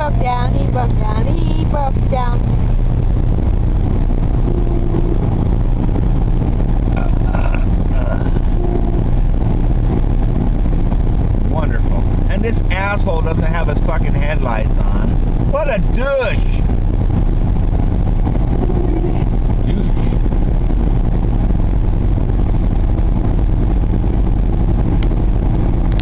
broke down, he broke down, he broke down. Wonderful. And this asshole doesn't have his fucking headlights on. What a douche!